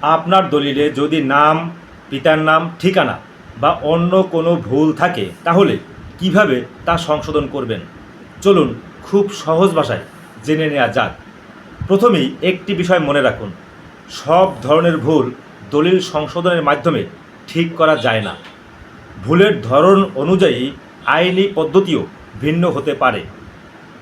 আপনার দলিলে যদি নাম, পিতার নাম, ঠিকানা বা অন্য কোনো ভুল থাকে তাহলে কিভাবে তা সংশোধন করবেন চলুন খুব সহজ ভাষায় জেনে নেওয়া যাক। প্রথমেই একটি বিষয় মনে রাখুন, সব ধরনের ভুল দলিল সংশোধনের মাধ্যমে ঠিক করা যায় না। ভুলের ধরন অনুযায়ী আইনি পদ্ধতিও ভিন্ন হতে পারে।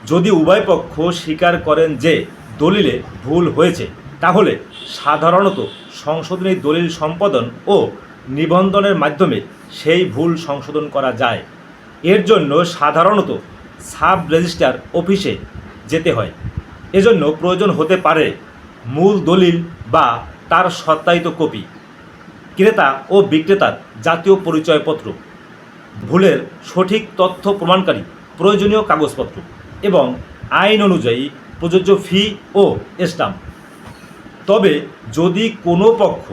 যদি উভয় পক্ষ স্বীকার করেন যে দলিলে ভুল হয়েছে তাহলে সাধারণত সংশোধনী দলিল সম্পাদন ও নিবন্ধনের মাধ্যমে সেই ভুল সংশোধন করা যায়। এর জন্য সাধারণত সাব রেজিস্ট্রার অফিসে যেতে হয়। এজন্য প্রয়োজন হতে পারে মূল দলিল বা তার সত্যায়িত কপি, ক্রেতা ও বিক্রেতার জাতীয় পরিচয়পত্র, ভুলের সঠিক তথ্য প্রমাণকারী প্রয়োজনীয় কাগজপত্র এবং আইন অনুযায়ী প্রযোজ্য ফি ও স্ট্যাম্প। তবে যদি কোনো পক্ষ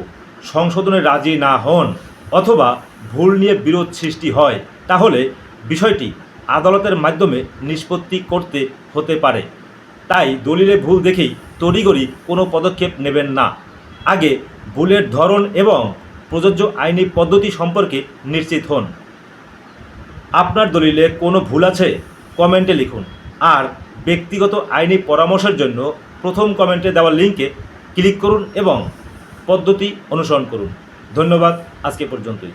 সংশোধনে রাজি না হন অথবা ভুল নিয়ে বিরোধ সৃষ্টি হয় তাহলে বিষয়টি আদালতের মাধ্যমে নিষ্পত্তি করতে হতে পারে। তাই দলিলে ভুল দেখেই তড়িঘড়ি কোনো পদক্ষেপ নেবেন না। আগে ভুলের ধরন এবং প্রযোজ্য আইনি পদ্ধতি সম্পর্কে নিশ্চিত হন। আপনার দলিলে কোনো ভুল আছে কমেন্টে লিখুন, আর ব্যক্তিগত আইনি পরামর্শের জন্য প্রথম কমেন্টে দেওয়া লিঙ্কে ক্লিক করুন এবং পদ্ধতি অনুসরণ করুন। ধন্যবাদ, আজকে পর্যন্তই।